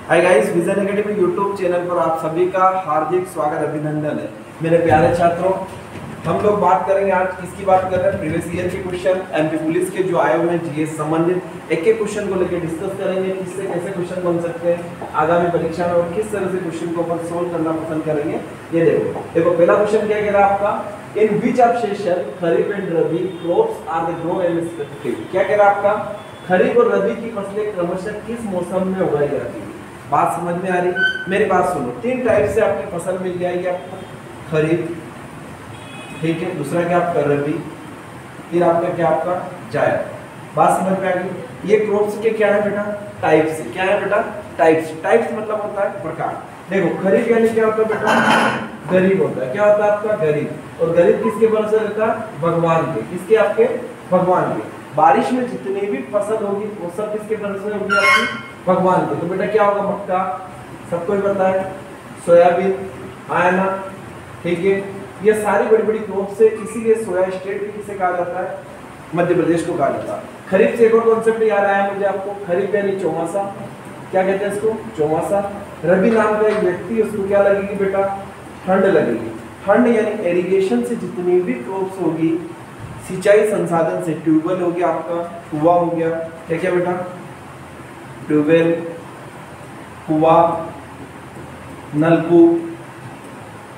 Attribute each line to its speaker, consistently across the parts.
Speaker 1: Hi guys, vision academy YouTube channel पर आप सभी का हार्दिक स्वागत अभिनंदन है। मेरे प्यारे छात्रों, हम लोग बात करेंगे आज किसकी बात कर रहे हैं, प्रीवियस ईयर के क्वेश्चन एमपी पुलिस के जो आए हुए हैं जीएस संबंधित एक एक क्वेश्चन को लेकर डिस्कस करेंगे। किससे कैसे क्वेश्चन बन सकते हैं आगामी परीक्षा में और किस तरह से क्वेश्चन को अपन सोल्व करना पसंद करेंगे। ये देखो पहला क्वेश्चन क्या कह रहा है आपका, in which of session kharif and rabi crops are the grow and respective. क्या कह रहा है आपका, खरीफ और रबी की फसलें क्रमशः किस मौसम में उगाई जाती है। बात समझ में आ रही? मेरी बात सुनो, तीन टाइप से आपकी फसल मिल जाएगी आपको, खरीफ, ठीक है, दूसरा क्या आपका रबी, फिर आपका क्या आपका जायद। बात समझ में आ गई? ये क्रॉप्स के क्या है बेटा, टाइप्स। क्या है बेटा, टाइप्स। टाइप्स मतलब होता है प्रकार। देखो खरीफ यानी क्या होता है बेटा, गरीब होता है। क्या होता है आपका, गरीब। और गरीब किसके भरोसे रहता है, भगवान के। किसके, आपके भगवान के। बारिश में जितनी भी फसल होगी वो सब किसके भरोसे होगी, आपकी भगवान के। तो बेटा क्या होगा, मक्का, सबको ही पता है, सोयाबीन, आयना, ठीक है, ये सारी बड़ी बड़ी क्रॉप्स है। इसीलिए सोया स्टेट भी किसे कहा जाता है, मध्य प्रदेश को कहा जाता है। खरीफ से एक और कॉन्सेप्ट याद आया मुझे आपको, खरीफ यानी चौमासा। क्या कहते हैं इसको, चौमासा। रबी नाम का एक व्यक्ति, उसको क्या लगेगी बेटा, ठंड लगेगी। ठंड यानी एरिगेशन से जितनी भी क्रॉप्स होगी, सिंचाई संसाधन से, ट्यूबवेल हो गया आपका, कुआं हो गया, क्या क्या बेटा, ट्यूबवेल, कुआं, नलकूप,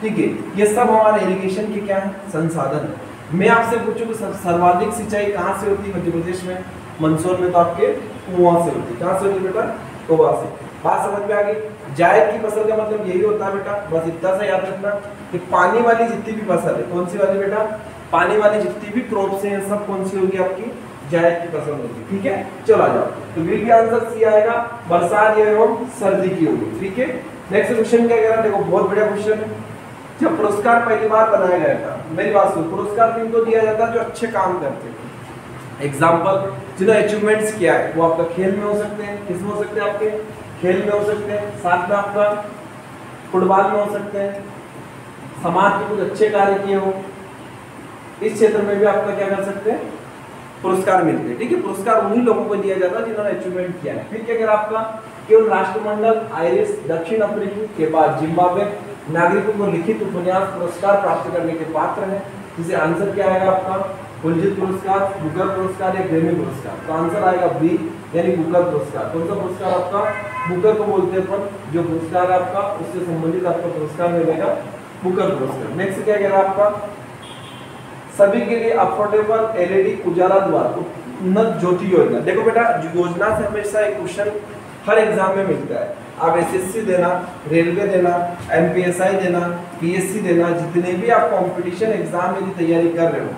Speaker 1: ठीक है, ये सब हमारे इरिगेशन के क्या है, संसाधन है। मैं आपसे पूछूं कि सर्वाधिक सिंचाई कहाँ से होती है मध्य प्रदेश में, मंदसौर में, तो आपके कुआं से होती है। कहाँ से होती है बेटा, कुआं से। बात समझ में आ गई? जायद की फसल का मतलब यही होता है बेटा, बस इतना सा याद रखना कि पानी वाली जितनी भी फसल है, कौन सी वाली बेटा, पानी वाली जितनी भी क्रॉप्स हैं सब कौन सी होगी, आपकी जायद की फसल होगी। ठीक है, चलो आ जाओ। तो विल भी आंसर सी आएगा, बरसात एवं सर्दी की होगी। ठीक है, नेक्स्ट क्वेश्चन क्या कह रहा है, देखो बहुत बढ़िया क्वेश्चन है। जब पुरस्कार पहली बार बनाया गया था, मेरी बात सुन, पुरस्कार किनको दिया जाता है, जो अच्छे काम करते हैं। एग्जाम्पल, जिन्होंने अचीवमेंट्स किया है, वो आपका खेल में हो सकते हैं, किस में हो सकते हैं, आपके खेल में हो सकते हैं, साथ में आपका फुटबॉल में हो सकते हैं, समाज के कुछ अच्छे कार्य किए हो, इस क्षेत्र में भी आपका क्या कर सकते हैं, पुरस्कार मिलते हैं। ठीक है, पुरस्कार उन्हीं लोगों को दिया जाता है जिन्होंने अचीवमेंट किया है। फिर क्या कह आपका, केवल राष्ट्रमंडल, आयरिश, दक्षिण अफ्रीकी के बाद जिम्बाब्वे नागरिकों को लिखित उपन्यास पुरस्कार प्राप्त करने के पात्र है। जिसे आंसर क्या आएगा आपका, पुलित्जर पुरस्कार, बुकर पुरस्कार या ग्रैमी पुरस्कार। तो आंसर आएगा बी, यानी बुकर पुरस्कार। कौन सा पुरस्कार आपका, बुकर को बोलते हैं अपन, जो पुरस्कार आपका उससे संबंधित आपका पुरस्कार मिलेगा, बुकर पुरस्कार। नेक्स्ट क्या कह रहा है आपका, सभी के लिए अफोर्डेबल एलईडी उजाला द्वारा उन्नत ज्योति योजना। देखो बेटा, योजना से हमेशा एक क्वेश्चन हर एग्जाम में मिलता है। आप एसएससी देना, रेलवे देना, एमपीएसआई देना, पीएससी देना, जितने भी आप कंपटीशन एग्जाम यदि तैयारी कर रहे हो,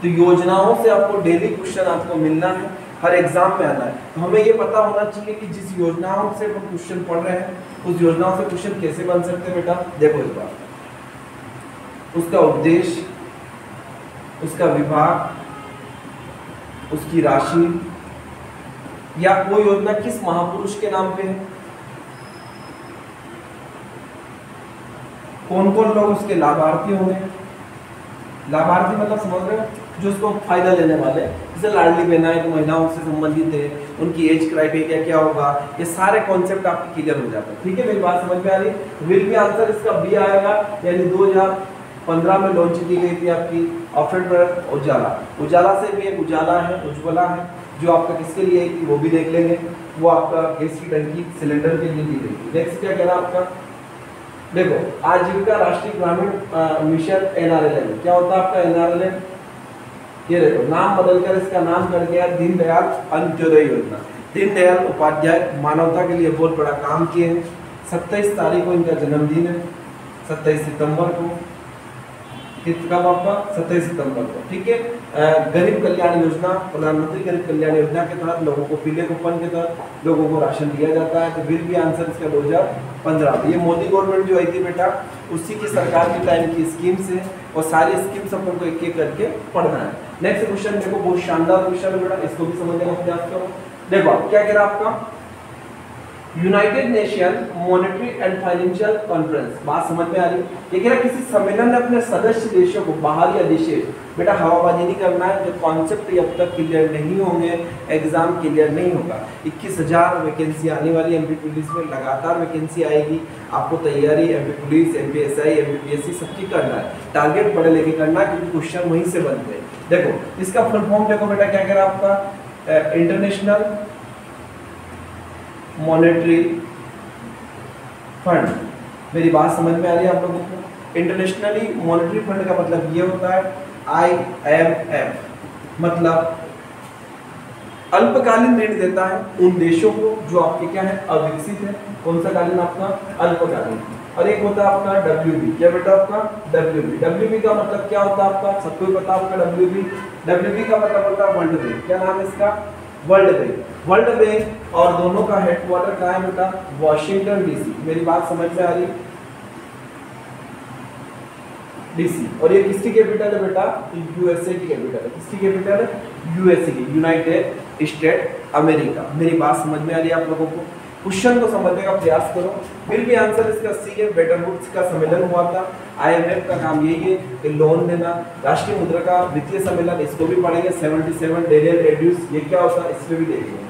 Speaker 1: तो योजनाओं से आपको डेली क्वेश्चन आपको मिलना है, हर एग्जाम में आना है। तो हमें ये पता होना चाहिए कि जिस योजनाओं से हम क्वेश्चन पढ़ रहे हैं, उस योजनाओं से क्वेश्चन कैसे बन सकते हैं। बेटा देखो इस बार, उसका उद्देश्य, उसका विभाग, उसकी राशि, या वो योजना किस महापुरुष के नाम पे है, कौन कौन लोग उसके लाभार्थी होंगे। लाभार्थी मतलब समझ रहे हो, जो उसको फायदा लेने वाले, जैसे लाडली बहना है तो महिलाओं से संबंधित है, उनकी एज क्राइटेरिया क्या होगा, ये सारे कॉन्सेप्ट आपके क्लियर हो जाते हैं। ठीक है, मेरी बात समझ में आ रही है? विल भी आंसर इसका बी आएगा, यानी 2015 में लॉन्च की गई थी आपकी ऑफेड उजाला। उजाला से भी एक उजाला है, उज्ज्वला है, जो आपका किसके लिए थी वो भी देख लेंगे, वो आपका गैस की टंकी सिलेंडर के लिए दी गई थी। नेक्स्ट क्या कह रहा है आपका, देखो आजीविका राष्ट्रीय ग्रामीण मिशन एनआरएलएम। क्या होता है आपका एनआरएलएम, ये देखो नाम बदलकर इसका नाम कर दिया दीनदयाल अंत्योदय योजना। दीनदयाल उपाध्याय मानवता के लिए बहुत बड़ा काम किए हैं। 27 तारीख को इनका जन्मदिन है, 27 सितंबर को। कब आपका, 27 सितंबर को। ठीक है, गरीब कल्याण योजना, प्रधानमंत्री गरीब कल्याण योजना के तहत लोगों को पीले कूपन के तहत लोगों को राशन दिया जाता है। तो विल भी आंसर इसका 2015। ये मोदी गवर्नमेंट जो आई थी बेटा, उसी की सरकार के टाइम की स्कीम्स है, और सारी स्कीम्स अपन को एक एक करके पढ़ना है। नेक्स्ट क्वेश्चन देखो, बहुत शानदार क्वेश्चन है बेटा, इसको भी समझने का प्रयास करो। देखो क्या कह रहा है आपका, United nation monetary and financial conference. बात समझ में आ रही? ये कह रहा किसी सम्मेलन ने अपने सदस्य देशों को, बाहर या देश बेटा हवाबाजी नहीं करना है, जो कॉन्सेप्ट जब तक क्लियर नहीं होंगे एग्जाम क्लियर नहीं होगा। 21,000 वैकेंसी आने वाली एमपी पुलिस में, लगातार वैकेंसी आएगी, आपको तैयारी एमपी पुलिस, एमपीएसआई, एमपीपीएससी सबकी करना है, टारगेट बड़े लेके करना है क्योंकि क्वेश्चन वहीं से बनते हैं। देखो इसका फुल फॉर्म देखो बेटा क्या कह रहा है आपका, इंटरनेशनल मॉनेटरी फंड। मेरी बात समझ में आ रही है आप लोगों को? इंटरनेशनली मॉनेटरी फंड का मतलब ये होता है IMF, मतलब अल्पकालीन ऋण देता है उन देशों को जो आपके क्या है, अविकसित है। कौन सा कालीन आपका? अल्पकालीन। और एक होता है आपका WB, क्या बेटा आपका? WB। WB का मतलब क्या होता है आपका? सबको पता आपका WB। WB का मतलब होता है वर्ल्ड बैंक। क्या नाम है इसका? World bank. वर्ल्ड बैंक और दोनों का हेडक्वार्टर कहाँ है बेटा? Washington DC। मेरी बात समझ में आ रही? DC। और ये किसकी कैपिटल है बेटा? USA की कैपिटल है। किसकी कैपिटल है? USA की, यूनाइटेड स्टेट अमेरिका। मेरी बात समझ में आ रही है आप लोगों को? क्वेश्चन को समझने का प्रयास करो। फिर भी आंसर इसका सी है। ब्रेटन वुड्स का सम्मेलन हुआ था, IMF का काम यही है कि लोन देना। राष्ट्रीय मुद्रा का वित्तीय सम्मेलन, इसको भी पढ़ेंगे। 77 डेरियल रेड्यूस, ये क्या होता है इसमें भी देखेंगे।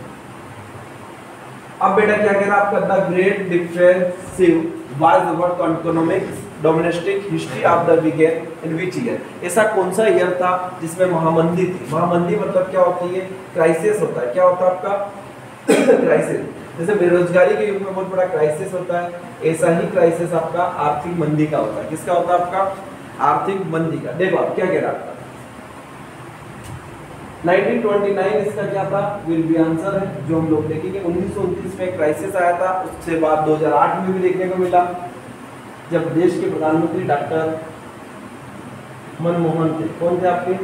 Speaker 1: अब बेटा क्या कह रहा है आपका? The great differences was the economics domestic history of the began in which year. ऐसा कौन सा ईयर था जिसमें महामंदी थी? महामंदी मतलब क्या होती है? क्राइसिस होता है। क्या होता है आपका? क्राइसिस। जैसे बेरोजगारी के युग में बहुत बड़ा क्राइसिस होता है, ऐसा ही क्राइसिस आपका आर्थिक मंदी का होता है। किसका होता है आपका? आर्थिक मंदी का। देखो आप क्या कह रहा था, 1929 इसका क्या था? विल बी आंसर है जो हम लोग देखेंगे। 1929 में क्राइसिस आया था, उसके बाद 2008 में भी देखने को मिला जब देश के प्रधानमंत्री डॉक्टर मनमोहन थे। कौन थे आपके?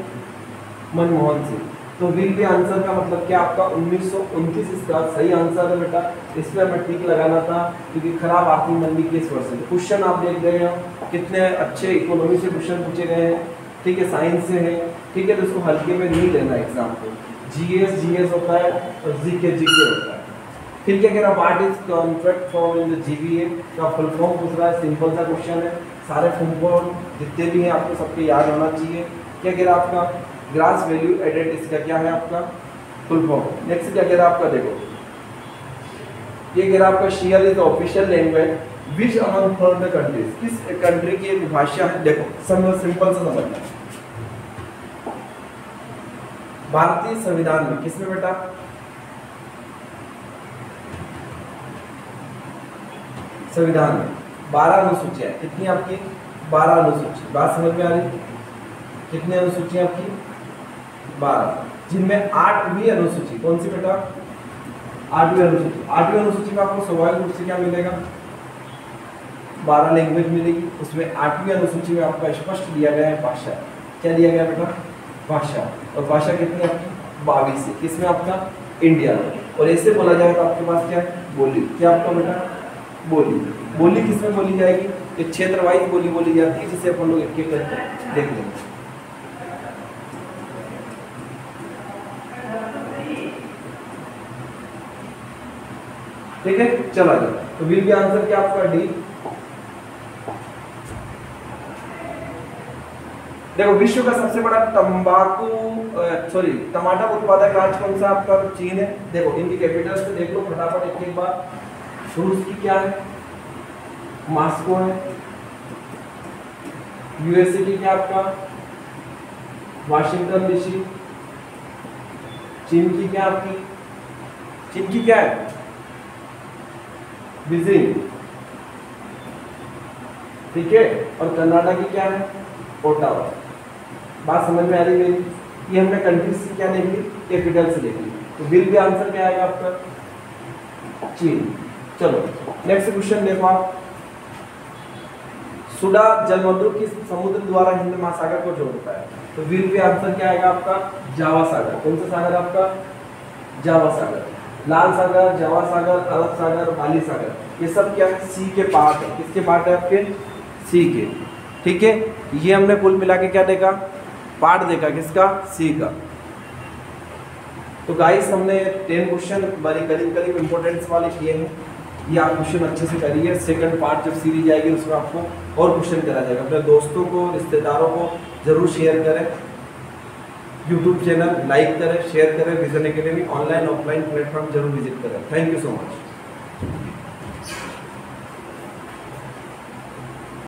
Speaker 1: मनमोहन सिंह। तो विल बी आंसर का मतलब क्या आपका? 1929 इसका सही आंसर है बेटा। इसमें हमें टिक लगाना था क्योंकि खराब आर्थिक मंदी किस वर्ष से। क्वेश्चन आप देख रहे हो कितने अच्छे इकोनॉमी से क्वेश्चन पूछे गए हैं, ठीक है, साइंस से है, ठीक है, तो इसको हल्के में नहीं लेना एग्जाम को। जीएस होता है और जीके होता है। फिर क्या कह रहा है? What is contract form in the GBA का फुल फॉर्म पूछ रहा है। सिंपल सा क्वेश्चन है, सारे फुल फॉर्म जितने भी हैं आपको सबके याद होना चाहिए। क्या कह रहा है आपका? ग्रास वैल्यू एडेड, इसका क्या है आपका? Full form. नेक्स्ट क्या कह रहा है आपका? देखो ये कह रहा है आपका share is official language which among foreign countries. किस कंट्री की एक भाषा है? देखो सिंपल सा समझना। भारतीय संविधान में किसमें बेटा? संविधान में 12 अनुसूचियां हैं। कितनी आपकी? 12 अनुसूची। बात समझ में आ रही? कितनी अनुसूचियां आपकी? 12, जिनमें 8वीं अनुसूची कौन सी बेटा? 8वीं अनुसूची। 8वीं अनुसूची में आपको स्वाभाविक रूप से क्या मिलेगा? 12 लैंग्वेज मिलेगी। उसमें 8वीं अनुसूची में आपका स्पष्ट दिया गया है भाषा। क्या दिया गया बेटा? भाषा। और भाषा कितनी आपकी? 22 है। किसमें आपका? इंडिया में। और ऐसे बोला जाए तो आपके पास क्या है? बोली। क्या आपका बेटा? बोली। बोली किसमें बोली जाएगी? एक क्षेत्र वाइज बोली बोली जाती है, जिसे अपन लोग एक एक करके देख लेंगे। ठीक है, चला गया। तो विल बी आंसर क्या आपका? डी। देखो विश्व का सबसे बड़ा टमाटर उत्पादक राज्य कौन सा आपका? चीन है। देखो इनकी कैपिटल से देख लो फटाफट एक एक बार। रूस की क्या है? मॉस्को है। यूएसए की क्या आपका? Washington DC। चीन की क्या आपकी? चीन की क्या है? बीजिंग। ठीक है, और कनाडा की क्या है? ओटावा। बात समझ में आ रही है? ये हमने कंट्री से क्या देख ली? कैपिटल से देख ली। तो विल भी आंसर क्या आएगा आपका? चीन। चलो नेक्स्ट क्वेश्चन देखो आप। सुडा जलमंडल किस समुद्र द्वारा हिंद महासागर को जोड़ता है? तो विल भी आंसर क्या आएगा आपका? जावा सागर। कौन सा सागर आपका? जावा सागर। लाल सागर, जावा सागर, अरब सागर, बाली सागर, ये सब क्या है? सी के पार्ट है। किसके पार्ट है आपके? सी के। ठीक है, ये हमने कुल मिला के क्या देखा? पार्ट देखा। किसका? सी का। तो गाइस हमने 10 क्वेश्चन बड़े करीब इंपॉर्टेंस वाले किए हैं। ये आप क्वेश्चन अच्छे से करिए। सेकंड पार्ट जब सीरीज आएगी उसमें आपको और क्वेश्चन करा जाएगा। अपने दोस्तों को, रिश्तेदारों को जरूर शेयर करें। यूट्यूब चैनल लाइक करें, शेयर करें, vision academy online offline platform जरूर विजिट करें। Thank you so much.